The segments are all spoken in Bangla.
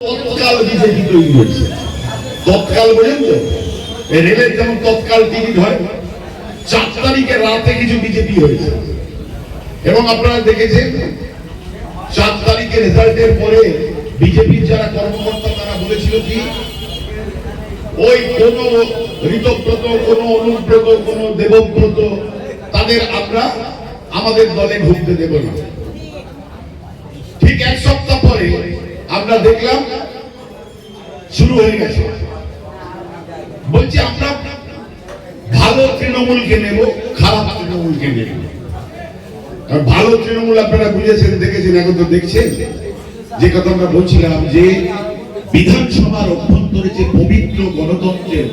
তৎকাল বিজেপি তৈরি হয়েছে। তৎকাল বোঝেন তো, রেলের যেমন তৎকাল টিকিট হয়, 4 তারিখে রাতে কিছু বিজেপি হয়েছে এবং আপনারা দেখেছেন 4 তারিখে রেজাল্টের পরে বিজেপির যারা কর্মকর্তা তারা বলেছিল কি ওই কোন ঋতব্রত, কোন অনুব্রত, কোন দেবব্রত তাদের আমরা আমাদের দলে ঢুকতে দেব না। ঠিক 1 সপ্তাহ পরে আমরা দেখলাম শুরু হয়ে গেছে, বলছি আমরা ভালো তৃণমূলকে নেব, খারাপ তৃণমূলকে নেব। ভালো তৃণমূল আপনারা বুঝেছেন, দেখেছেন, এখন তো দেখছেন। যে কথা আমরা বলছিলাম যে বিধানসভার অভ্যন্তরে যে পবিত্র গণতন্ত্রের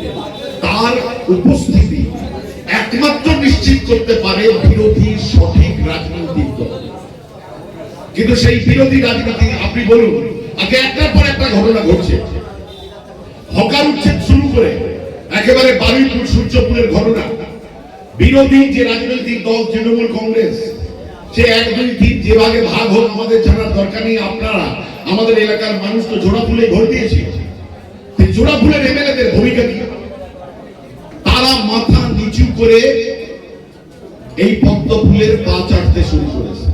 তার উপস্থিতি একমাত্র নিশ্চিত করতে পারে বিরোধী সঠিক রাজনৈতিক দল। কিন্তু সেই বিরোধী রাজনীতি আপনি বলুন, আগে একটার পর একটা ঘটনা ঘটছে। হকার উচ্ছেদ শুরু করে একেবারে বারুইপুর সূর্যপুরের ঘটনা। বিরোধী যে রাজনৈতিক দল তৃণমূল কংগ্রেস, সে 1-2-3 যে ভাগে ভাগ হোক আমাদের জানার দরকার নেই। আপনারা আমাদের এলাকার মানুষ তো জোড়া ফুলে ভোট দিয়েছে। জোড়া ফুলের এমএলএদের ভূমিকা কি? তারা মাথা নিচু করে এই পদ্ম ফুলের পা চাটতে শুরু করেছে।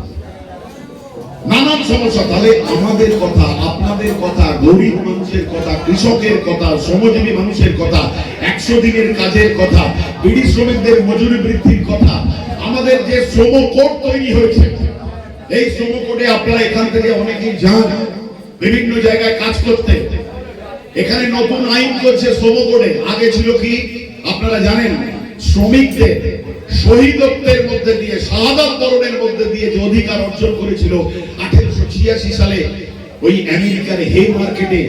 নানান সমস্যা। তাহলে আমাদের কথা, আপনাদের কথা, গরিব মানুষের কথা, কৃষকের কথা, শ্রমজীবী মানুষের কথা, 100 দিনের কাজের কথা, বিড়ি শ্রমিকদের মজুরি বৃদ্ধির কথা, আমাদের যে শ্রম কোড তৈরি হয়েছে, এই শ্রম কোডে আপনারা এখান থেকে অনেকেই যান বিভিন্ন জায়গায় কাজ করতে। এখানে নতুন আইন করছে শ্রম কোডে। আগে ছিল কি আপনারা জানেন, শ্রমিকদের শহীদত্বের মধ্যে দিয়ে, শাহাদাত বরণের মধ্যে দিয়ে যে অধিকার অর্জন করেছিল 1886 সালে ওই আমেরিকার হে মার্কেটে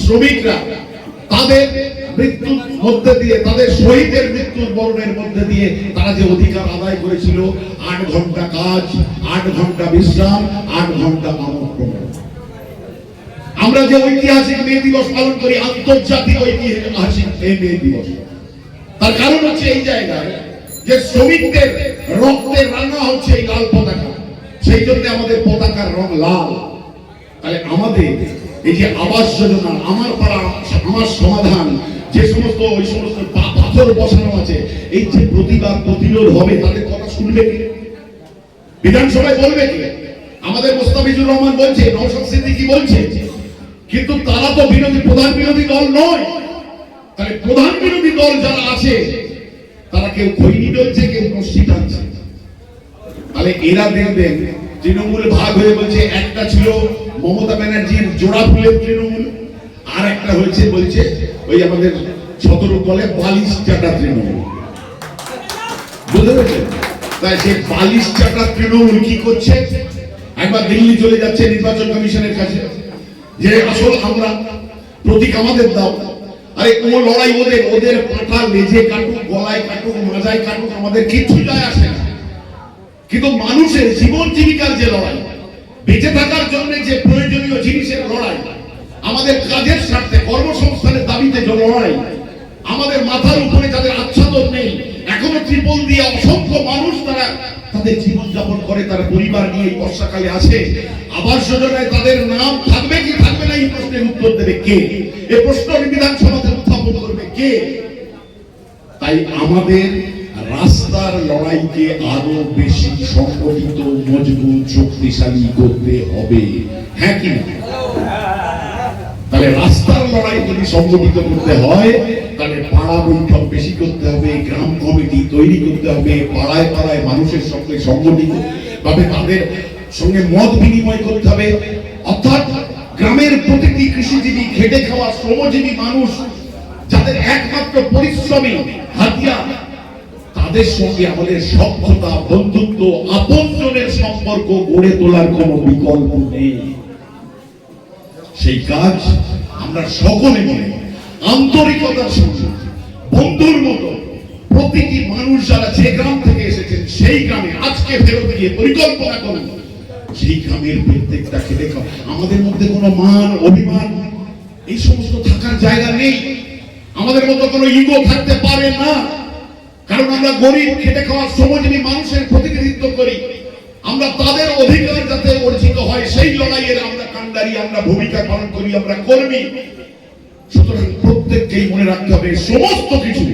শ্রমিকরা তাদের মৃত্যুর মধ্যে দিয়ে, তাদের শহীদের মৃত্যুর বরণের মধ্যে দিয়ে তারা যে অধিকার আদায় করেছিল, 8 ঘন্টা কাজ, 8 ঘন্টা বিশ্রাম, 8 ঘন্টা মানবক্রমণ। আমরা যে ঐতিহাসিক মে দিবস পালন করি, আন্তর্জাতিক ঐতিহাসিক মে দিবস, তার কারণ হচ্ছে এই জায়গায় যে শ্রমিকদের রক্তে রাঙা হচ্ছে এই লাল পতাকা। সেই জন্য আমাদের পতাকার রং লাল। তাহলে আমাদের এই যে আবাস যোজনা, আমার পাড়া আমার সমাধান, যে সমস্ত ওই সমস্ত পাথর বসানো আছে, এই যে প্রতিবাদ প্রতিরোধ হবে, তাদের কথা শুনবে কি? বিধানসভায় বলবে কি? আমাদের মোস্তাফিজুর রহমান বলছে, নওশাদ সিদ্দিকী বলছে, কিন্তু তারা তো প্রধান বিরোধী দল নয়। তাহলে প্রধান বিরোধী দল যারা আছে তারা কেউ খৈনি ডলছে, কেউ রশ্মি টানছে। তাহলে এরা দেখবেন তৃণমূল ভাগ হয়ে বলছে, একটা ছিল মমতা ব্যানার্জির জোড়া ফুলের তৃণমূল, আর একটা হয়েছে বলছে ওই আমাদের 17 বলে বালিশ চাটা তৃণমূল। বুঝতে পেরেছেন? তাই সেই বালিশ চাটা তৃণমূল কি করছে? একবার দিল্লি চলে যাচ্ছে নির্বাচন কমিশনের কাছে, যে আসল আমরা প্রতীক আমাদের দাও। আরে ও লড়াই ওদের, ওদের পাঠা লেজে কাটুক, গলায় কাটুক, মাজায় কাটুক, আমাদের কিচ্ছু যায় আসে না। কিন্তু মানুষের জীবন জীবিকার যে লড়াই, বেঁচে থাকার জন্য যে প্রয়োজনীয় জিনিসের লড়াই, আমাদের কাজের স্বার্থে, কর্মসংস্থানের দাবিতে যে লড়াই, আমাদের মাথার উপরে যাদের আচ্ছাদন নেই, এখনো ত্রিপল দিয়ে অসংখ্য মানুষ তারা তাদের জীবন যাপন করে, তার পরিবার নিয়ে এই বর্ষাকালে আছে। আবাস যোজনায় তাদের নাম থাকবে কি থাকবে না, এই প্রশ্নের উত্তর দেবে কে? এই প্রশ্ন বিধানসভাতে উত্থাপন করবে কে? তাই আমাদের রাস্তার লড়াইকে আরো বেশি সংগঠিত, মজবুত, শক্তিশালী করতে হবে। হ্যাঁ কি? তাহলে রাস্তার লড়াই যদি সংগঠিত করতে হয়, তাহলে পাড়া বৈঠক বেশি করতে হবে, গ্রাম কমিটি তৈরি করতে হবে, পাড়ায় পাড়ায় মানুষের সঙ্গে সংগঠিত ভাবে তাদের সঙ্গে মত বিনিময় করতে হবে। অর্থাৎ গ্রামের প্রতিটি কৃষিজীবী, খেটে খাওয়া শ্রমজীবী মানুষ, যাদের একমাত্র পরিশ্রমী হাতিয়ার, তাদের সঙ্গে আমাদের সখ্যতা, বন্ধুত্ব, আপনজনের সম্পর্ক গড়ে তোলার কোনো বিকল্প নেই। সেই কাজ আমরা সকলে মিলে আন্তরিকতার সঙ্গে, বন্ধুর মতো, প্রতিটি মানুষ যারা যে গ্রাম থেকে এসেছেন সেই গ্রামে আজকে ফেরত গিয়ে পরিকল্পনা করুন, সেই গ্রামের প্রত্যেকটা খেটে খাওয়া। আমাদের মধ্যে কোনো মান, অভিমান, এই সমস্ত থাকার জায়গা নেই। আমাদের মধ্যে কোনো ইগো থাকতে পারে না, কারণ আমরা গরিব, খেটে খাওয়া শ্রমজীবী মানুষের প্রতিনিধিত্ব করি। আমরা তাদের অধিকার যাতে অর্জিত হয় সেই লড়াইয়ের আমরা কান্ডারি, আমরা ভূমিকা পালন করি, আমরা কর্মী। সুতরাং প্রত্যেককেই মনে রাখতে হবে সমস্ত কিছু।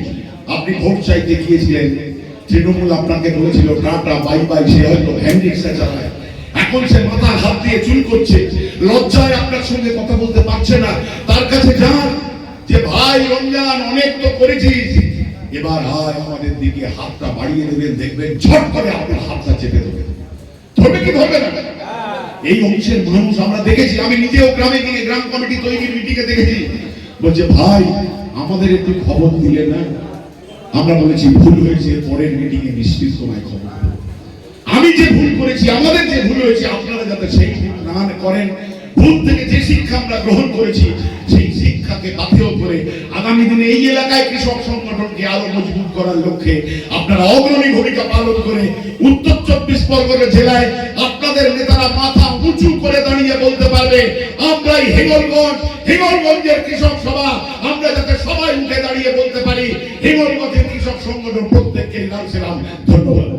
আপনি ভোট চাইতে গিয়েছিলেন, তৃণমূল আপনাকে বলেছিল টাটা বাই বাই, সে হয়তো ভ্যান রিক্সা চালায়, এখন সে মাথায় হাত দিয়ে চুল করছে, লজ্জায় আপনার সঙ্গে কথা বলতে পারছে না। তার কাছে যান যে ভাই রমজান অনেক তো করেছিস, এবার আয় আমাদের দিকে হাতটা বাড়িয়ে দেবেন, দেখবেন ঝট করে আপনার হাতটা চেপে দেবে। ধরবে কি ধরবে না? এই অংশের মানুষ আমরা দেখেছি, আমি নিজেও গ্রামে গিয়ে গ্রাম কমিটি তৈরির মিটিংয়ে দেখেছি, বলছে ভাই আমাদের একটু খবর দিলে না। আমরা বলেছি ভুল হয়েছে, পরের মিটিংয়ে নিশ্চিত তোমায় খবর দেব। আমি যে ভুল করেছি, আমাদের যে ভুল হয়েছে, আপনারা যাতে সেই ভুল না করেন। ভুল থেকে যে শিক্ষা আমরা গ্রহণ করেছি, সেই শিক্ষাকে পাথেয় করে আগামী দিনে এই এলাকায় কৃষক সংগঠনকে আরো মজবুত করার লক্ষ্যে আপনারা অগ্রণী ভূমিকা পালন করে উত্তর 24 পরগনা জেলায় আপনাদের নেতারা মাথা উঁচু করে দাঁড়িয়ে বলতে পারবে আমরাই হিঙ্গলগঞ্জের কৃষক সভা। আমরা যাতে সবাই উঠে দাঁড়িয়ে বলতে পারি হিঙ্গলগঞ্জের কৃষক সংগঠন প্রত্যেককে লাল সালাম। ধন্যবাদ।